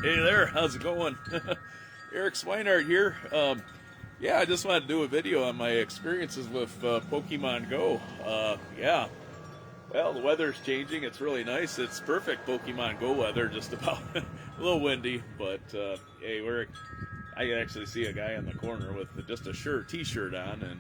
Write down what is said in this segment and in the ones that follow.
Hey there, how's it going? Eric Swinehart here. Yeah, I just wanted to do a video on my experiences with Pokemon Go. Yeah, well, the weather's changing. It's really nice. It's perfect Pokemon Go weather, just about. A little windy, but hey, I can actually see a guy in the corner with just a t-shirt on,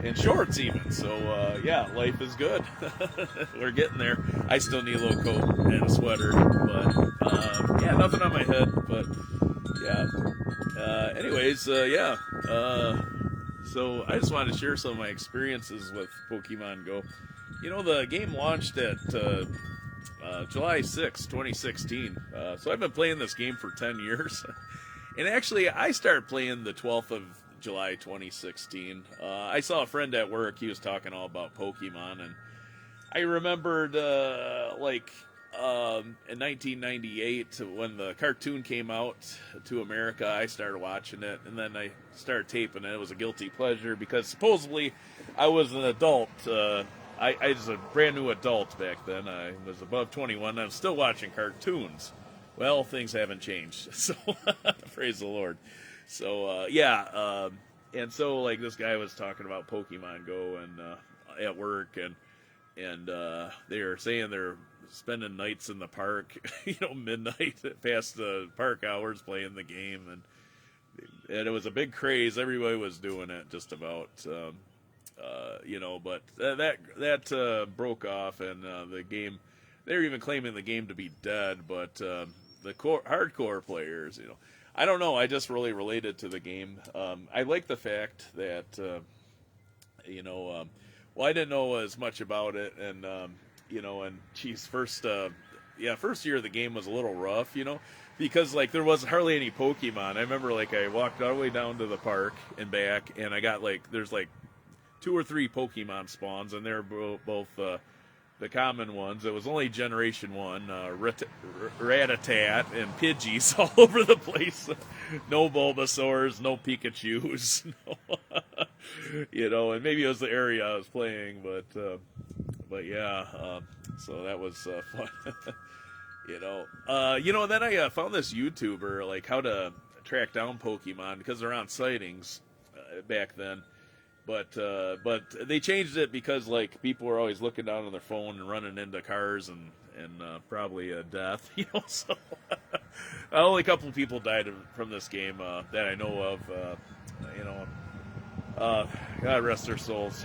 and shorts even. So yeah, life is good. We're getting there. I still need a little coat and a sweater, but yeah, nothing on my head. But yeah. Anyways, yeah. So I just wanted to share some of my experiences with Pokemon Go. You know, the game launched at July 6, 2016. So I've been playing this game for 10 years. And actually, I started playing the 12th of July 2016. I saw a friend at work. He was talking all about Pokemon. And I remembered, in 1998, when the cartoon came out to America, I started watching it. And then I started taping it. It was a guilty pleasure because supposedly I was an adult. I was a brand new adult back then. I was above 21. I'm still watching cartoons. Well, things haven't changed, so praise the Lord. So yeah, and so like this guy was talking about Pokemon Go and at work, and they were saying they're spending nights in the park, midnight past the park hours playing the game, and it was a big craze. Everybody was doing it, just about. But that broke off, and the game. They were even claiming the game to be dead, but the hardcore players, I don't know. I just really related to the game. I like the fact that, well, I didn't know as much about it, and and geez, first year of the game was a little rough, because like there was hardly any Pokemon. I remember I walked all the way down to the park and back, and I got there's 2 or 3 Pokemon spawns, and they're both the common ones. It was only Generation 1, Rattata and Pidgeys all over the place. No Bulbasaurs, no Pikachus, and maybe it was the area I was playing, but yeah, so that was fun. And then I found this YouTuber, how to track down Pokemon, because they're on sightings back then. But they changed it because people were always looking down on their phone and running into cars and probably death, So only a couple of people died from this game that I know of. God rest their souls.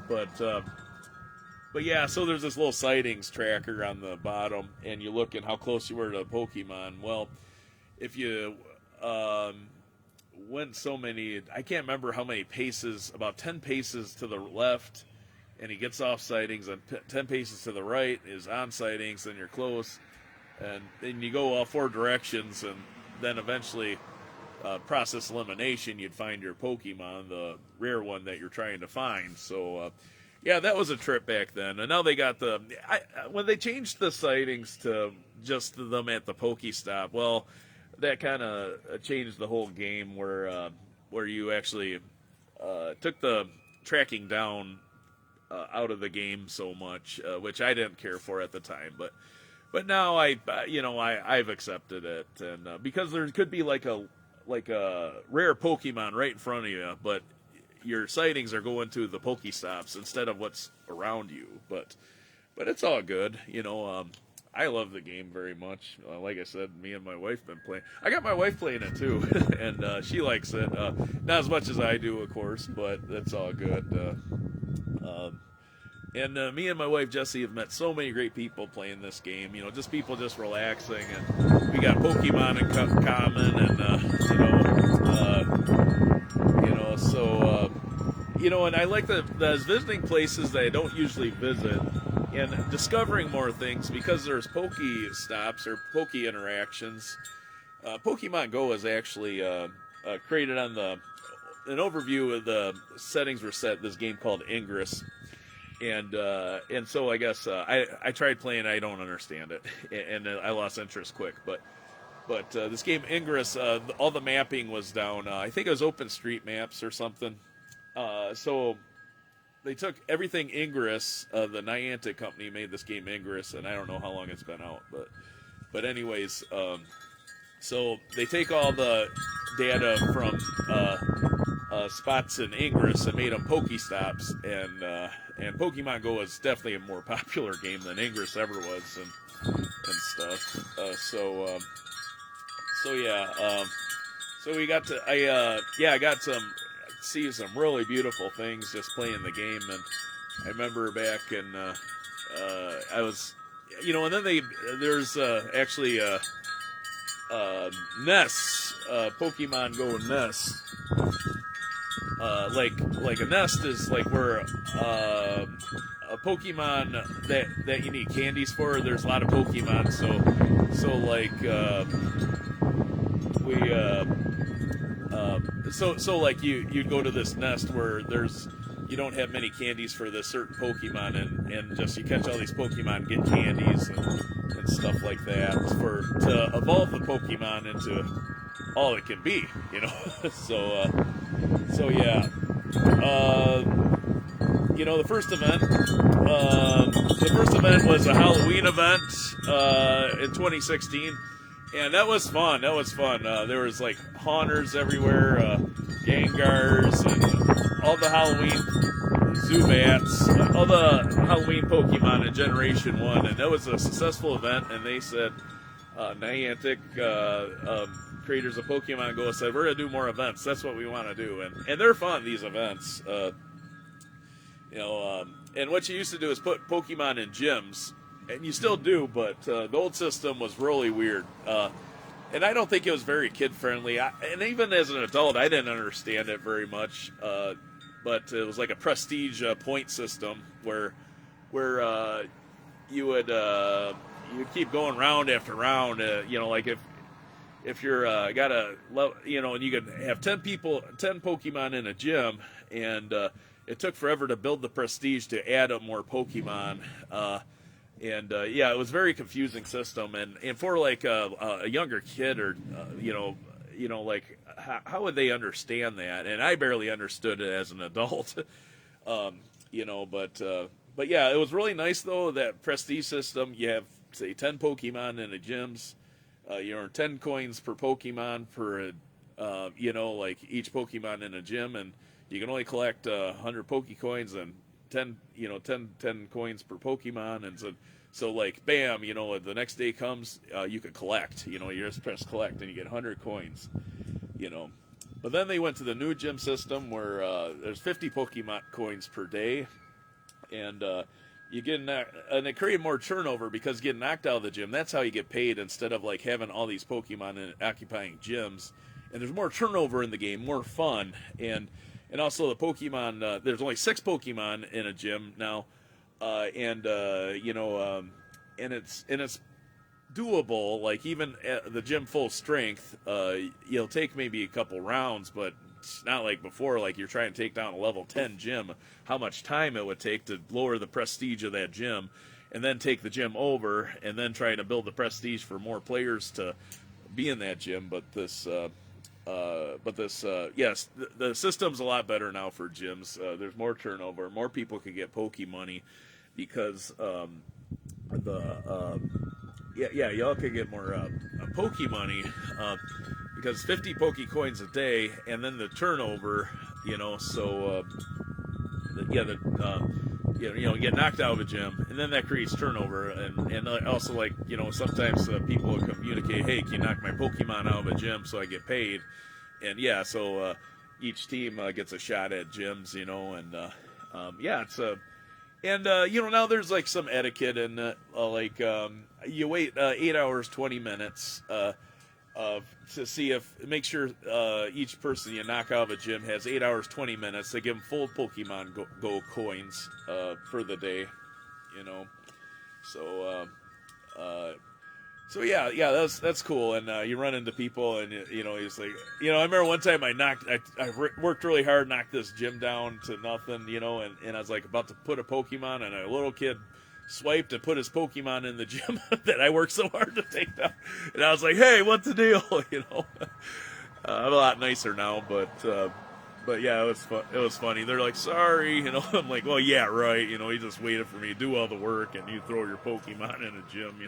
But yeah, so there's this little sightings tracker on the bottom, and you look at how close you were to a Pokemon. Well, if you went so many, I can't remember how many paces, about 10 paces to the left, and he gets off sightings, and 10 paces to the right is on sightings, then you're close, and then you go all 4 directions, and then eventually process elimination, you'd find your Pokemon, the rare one that you're trying to find. So yeah, that was a trip back then. And now they got when they changed the sightings to just them at the Pokestop, well, that kind of changed the whole game, where you actually took the tracking down out of the game so much, which I didn't care for at the time, but now I've accepted it, and because there could be like a rare Pokemon right in front of you, but your sightings are going to the Pokestops instead of what's around you. But it's all good, I love the game very much. Like I said, me and my wife been playing. I got my wife playing it too, and she likes it. Not as much as I do, of course, but that's all good. And me and my wife Jessie have met so many great people playing this game. Just people just relaxing, and we got Pokemon in common, and so and I like those visiting places that I don't usually visit, and discovering more things because there's Pokestops or Poke interactions. Pokemon Go is actually created on an overview of the settings were set. This game called Ingress. And so I guess I tried playing. I don't understand it, and I lost interest quick. But this game Ingress, all the mapping was down. I think it was OpenStreetMaps or something. So they took everything Ingress. The Niantic company made this game Ingress, and I don't know how long it's been out, But anyways, so they take all the data from spots in Ingress and made them Pokestops, and Pokemon Go is definitely a more popular game than Ingress ever was, and stuff. So yeah, so we got to I got some see some really beautiful things just playing the game, and I remember back in I was and then there's actually Nest, Pokemon Go Nest. Like a nest is like where a Pokemon that you need candies for. There's a lot of Pokemon, so like so like you'd go to this nest where you don't have many candies for this certain Pokemon, and just you catch all these Pokemon, get candies and stuff like that to evolve the Pokemon into all it can be, so yeah. The first event was a Halloween event in 2016, and that was fun. There was like haunters everywhere, Gengars, and all the Halloween Zubats, all the Halloween Pokemon in Generation 1, and that was a successful event, and they said, Niantic, creators of Pokemon Go, said, we're going to do more events. That's what we want to do, and they're fun, these events. And what you used to do is put Pokemon in gyms, and you still do, but the old system was really weird. And I don't think it was very kid-friendly. And even as an adult, I didn't understand it very much. But it was like a prestige point system where you would keep going round after round. Like if you're got a and you could have 10 Pokemon in a gym, and it took forever to build the prestige to add up more Pokemon. It was a very confusing system, and for like a younger kid or like how would they understand that? And I barely understood it as an adult, but yeah, it was really nice though, that prestige system. You have say 10 Pokemon in the gyms, you earn 10 coins per Pokemon for like each Pokemon in a gym, and you can only collect 100 Pokecoins and 10 coins per Pokemon, and so like bam, the next day comes, you could collect, you just press collect and you get 100 coins, But then they went to the new gym system where there's 50 Pokemon coins per day, and you get and it created more turnover because getting knocked out of the gym, that's how you get paid, instead of like having all these Pokemon and occupying gyms. And there's more turnover in the game, more fun, and also the Pokemon. There's only 6 Pokemon in a gym now, and it's doable. Like even at the gym full strength, you'll take maybe a couple rounds, but it's not like before. Like you're trying to take down a level 10 gym, how much time it would take to lower the prestige of that gym, and then take the gym over, and then trying to build the prestige for more players to be in that gym. But yes, the system's a lot better now for gyms. There's more turnover, more people can get Poke money because y'all can get more Poke money because 50 Poke coins a day, and then the turnover, you get knocked out of a gym, and then that creates turnover, and also like sometimes people will communicate, hey, can you knock my Pokemon out of a gym so I get paid, and so each team gets a shot at gyms, it's now there's like some etiquette, and you wait 8 hours 20 minutes to see make sure each person you knock out of a gym has 8 hours 20 minutes. They give them full Pokemon Go coins for the day, so that's cool. And you run into people, and he's like, I remember one time I worked really hard, knocked this gym down to nothing, and I was like about to put a Pokemon, and a little kid swiped and put his Pokemon in the gym that I worked so hard to take down, and I was like, hey, what's the deal? I'm a lot nicer now, but yeah, it was funny. They're like, sorry, I'm like, well, yeah, right, you just waited for me to do all the work, and you throw your Pokemon in a gym,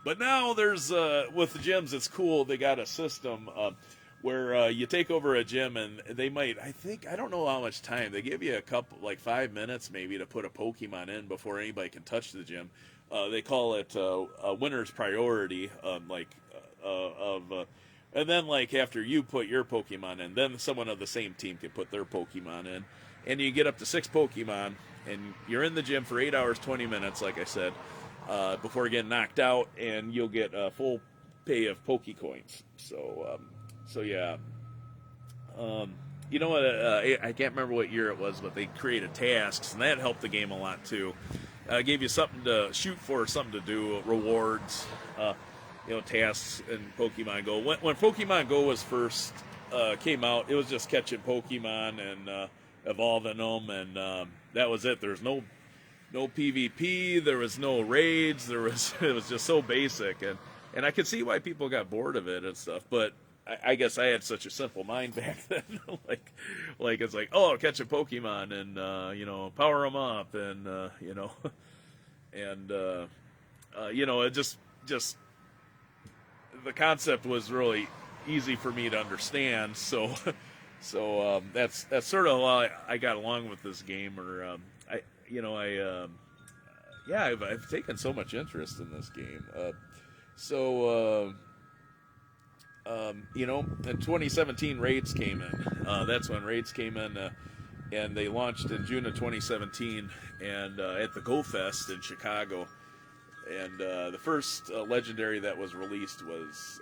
But now there's with the gyms, it's cool. They got a system where you take over a gym and they might, I don't know how much time they give you, a couple, like 5 minutes maybe, to put a Pokemon in before anybody can touch the gym. They call it a winner's priority, and then like after you put your Pokemon in, then someone of the same team can put their Pokemon in, and you get up to 6 Pokemon, and you're in the gym for 8 hours 20 minutes, like I said, before getting knocked out, and you'll get a full pay of Pokecoins. So yeah. You know what? I can't remember what year it was, but they created tasks, and that helped the game a lot too. Gave you something to shoot for, something to do, rewards, tasks in Pokemon Go. When Pokemon Go was first came out, it was just catching Pokemon and evolving them, and that was it. There was no PvP, there was no raids, it was just so basic, and I could see why people got bored of it and stuff, but I guess I had such a simple mind back then. like it's like, oh, catch a Pokemon and power them up, and it just the concept was really easy for me to understand. So that's sort of how I got along with this game. Or I've taken so much interest in this game. In 2017, raids came in. That's when raids came in, and they launched in June of 2017, and at the Go Fest in Chicago. And the first legendary that was released was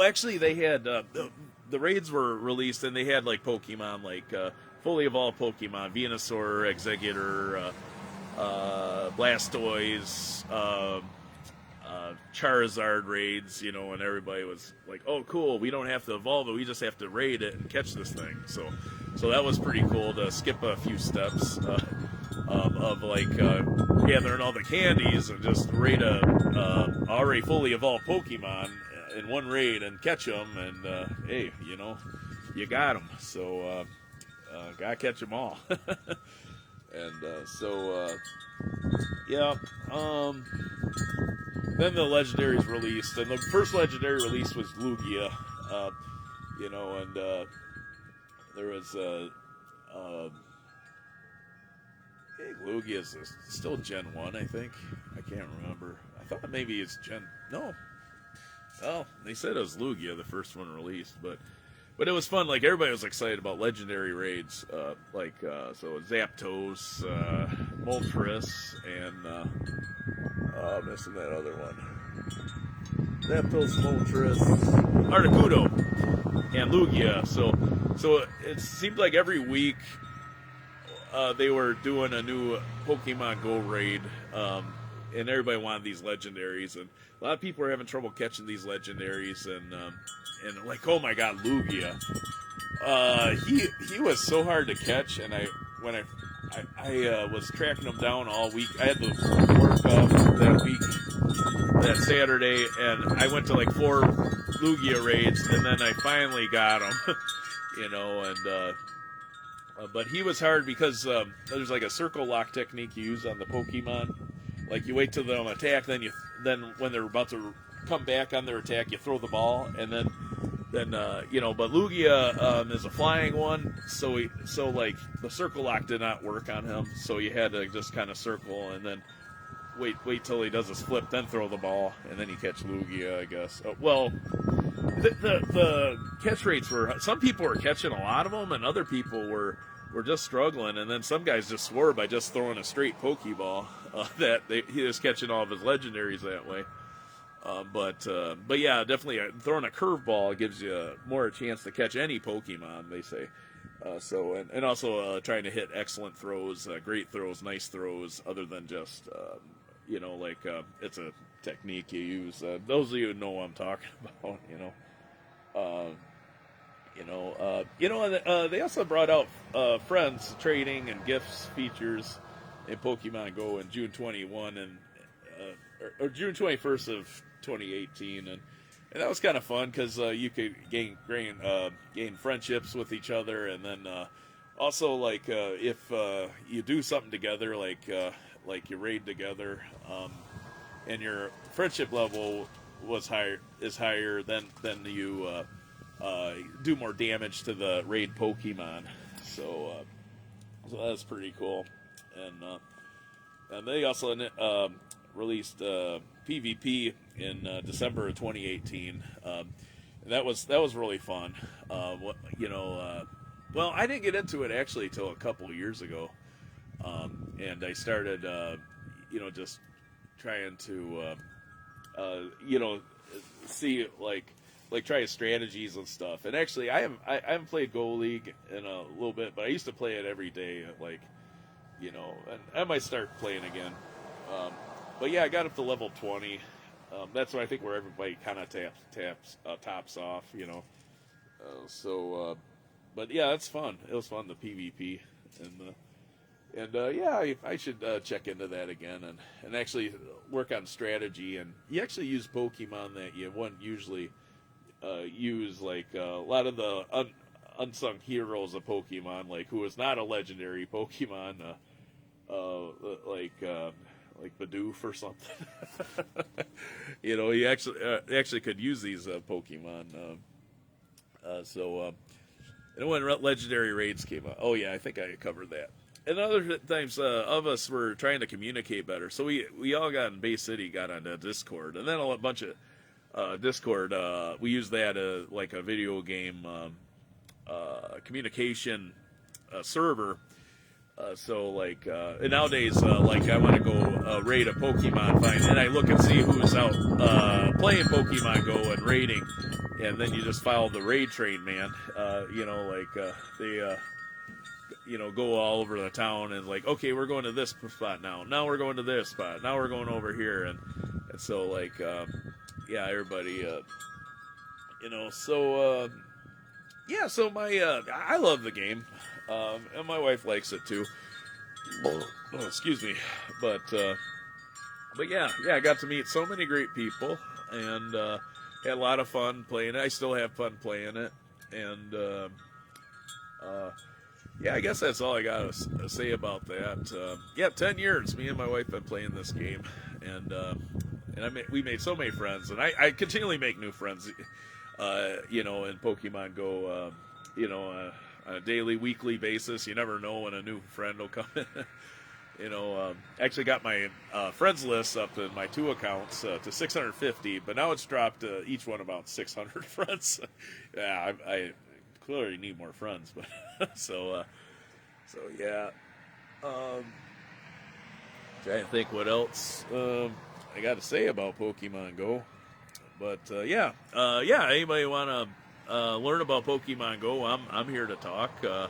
actually they had the raids were released, and they had like Pokemon, like fully evolved Pokemon, Venusaur, Exeggutor, Blastoise, Charizard raids, and everybody was like, "Oh, cool! We don't have to evolve it; we just have to raid it and catch this thing." So that was pretty cool to skip a few steps of gathering all the candies and just raid a already fully evolved Pokemon in one raid and catch them. And hey, you got them. So gotta catch them all. And yeah. Then the legendaries released, and the first legendary release was Lugia, and there was Lugia is still Gen 1, I think. I can't remember. I thought maybe it's no. Well, they said it was Lugia, the first one released, but it was fun. Like, everybody was excited about legendary raids, so Zapdos, Moltres, and missing that other one. Zapdos, Moltres, Articuno, and Lugia. So it seemed like every week they were doing a new Pokemon Go raid, and everybody wanted these legendaries, and a lot of people were having trouble catching these legendaries, and like, oh my god, Lugia. He was so hard to catch, and I was tracking him down all week. I had to work off that week, that Saturday, and I went to like 4 Lugia raids, and then I finally got him, but he was hard because there's like a circle lock technique you use on the Pokemon. Like, you wait till they're on attack, then when they're about to come back on their attack, you throw the ball, and then but Lugia is a flying one, so like the circle lock did not work on him, so you had to just kind of circle and then wait till he does his flip, then throw the ball, and then you catch Lugia, I guess. The catch rates were, some people were catching a lot of them, and other people were just struggling, and then some guys just swore by just throwing a straight Pokeball that he was catching all of his legendaries that way. But yeah, definitely throwing a curveball gives you more a chance to catch any Pokemon, they say. And also trying to hit excellent throws, great throws, nice throws, other than just it's a technique you use. Those of you who know what I'm talking about, they also brought out friends trading and gifts features in Pokemon Go in June 21 and or June 21st of 2018, and that was kind of fun because you could gain friendships with each other, and then also if you do something together, like you raid together, and your friendship level is higher, then you do more damage to the raid Pokemon. So that's pretty cool. And they also released PvP in December of 2018. And that was really fun. Well, I didn't get into it actually till a couple of years ago, and I started, just trying to, see try strategies and stuff. And actually, I haven't played Go League in a little bit, but I used to play it every day. And I might start playing again. But yeah, I got up to level 20. That's what I think where everybody kind of tops off. But yeah, it's fun. It was fun, the PvP, and I should check into that again and actually work on strategy. And you actually use Pokemon that you wouldn't usually use, like a lot of the unsung heroes of Pokemon, like who is not a legendary Pokemon, like Bidoof or something. You actually could use these Pokemon. And when legendary raids came out, oh yeah, I think I covered that. And other times, of us were trying to communicate better, so we all got in Bay City, got on Discord, and then a bunch of Discord. We used that like a video game communication server. And nowadays, I want to go raid a Pokemon, and I look and see who's out playing Pokemon Go and raiding, and then you just follow the raid train, man. They go all over the town and okay, we're going to this spot now. Now we're going to this spot. Now we're going over here, and so everybody, So my I love the game. And my wife likes it too. Oh, excuse me, but yeah, I got to meet so many great people, and had a lot of fun playing it. I still have fun playing it, and I guess that's all I got to say about that. 10 years, me and my wife been playing this game, and we made so many friends, and I continually make new friends, in Pokemon Go, on a daily, weekly basis. You never know when a new friend will come in. Actually got my friends list up in my 2 accounts to 650, but now it's dropped to each one about 600 friends. Yeah, I clearly need more friends, but so yeah. Trying to think what else I got to say about Pokemon Go, but anybody want to learn about Pokemon Go, I'm here to talk. I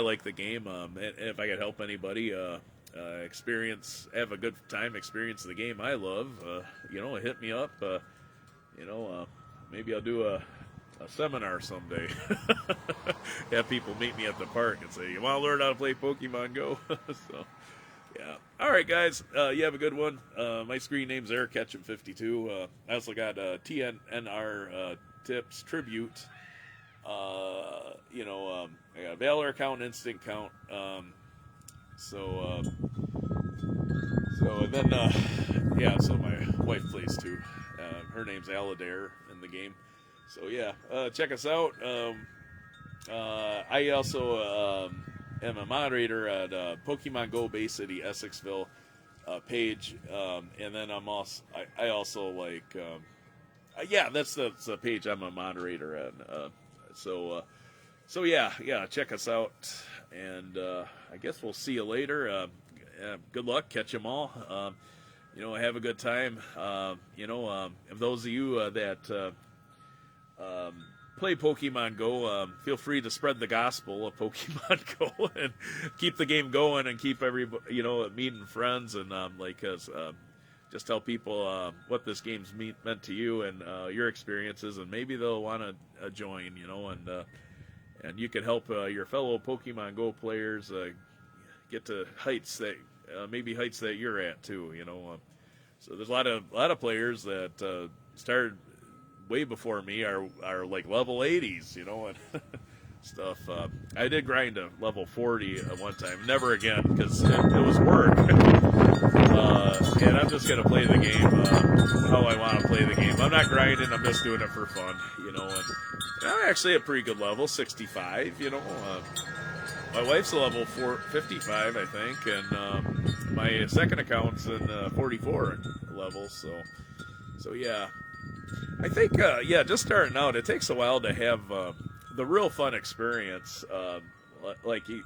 like the game. And if I could help anybody have a good time experiencing the game I love, hit me up. Maybe I'll do a seminar someday. Have people meet me at the park and say, "You want to learn how to play Pokemon Go?" So, yeah. All right, guys. You have a good one. My screen name's Eric Ketchum52. I also got TNNR Tips Tribute. I got a Valor account, Instinct account. So my wife plays too. Her name's Aladair in the game. So yeah, check us out. I also am a moderator at Pokemon Go Bay City Essexville page, and then that's the page I'm a moderator at. So check us out, and I guess we'll see you later. Good luck, catch them all. Have a good time. If those of you that play Pokemon Go, feel free to spread the gospel of Pokemon Go and keep the game going and keep everybody, meeting friends and just tell people what this game's meant to you and your experiences, and maybe they'll want to join, and you can help your fellow Pokemon Go players get to heights that you're at too, So there's a lot of players that started way before me are like level 80s, and stuff. I did grind to level 40 at one time. Never again, because it was work. and I'm just gonna play the game how I want to play the game. I'm not grinding. I'm just doing it for fun, you know. And I'm actually at a pretty good level, 65. You know, my wife's a level 55, I think, and my second account's in 44 levels. So yeah, I think yeah, just starting out, it takes a while to have the real fun experience, like you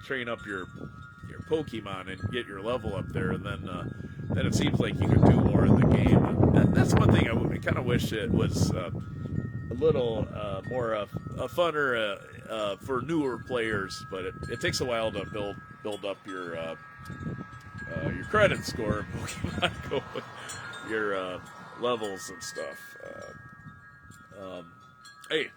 train up your Pokemon and get your level up there, and then it seems like you can do more in the game. And that's one thing I kind of wish it was a little more funner for newer players, but it takes a while to build up your credit score in Pokemon Go, your levels and stuff. Hey,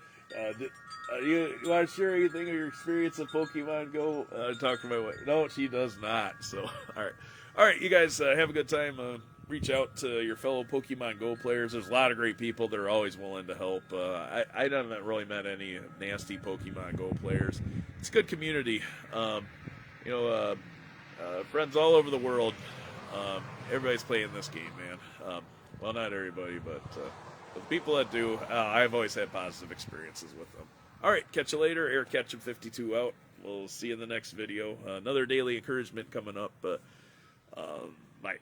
you want to share anything of your experience of Pokemon Go? Talk to my wife. No, she does not. So, all right, you guys have a good time. Reach out to your fellow Pokemon Go players. There's a lot of great people that are always willing to help. I haven't really met any nasty Pokemon Go players. It's a good community. You know, friends all over the world. Everybody's playing this game, man. Well, not everybody, but the people that do, I've always had positive experiences with them. All right, catch you later. Air Ketchum 52 out. We'll see you in the next video. Another daily encouragement coming up. Bye.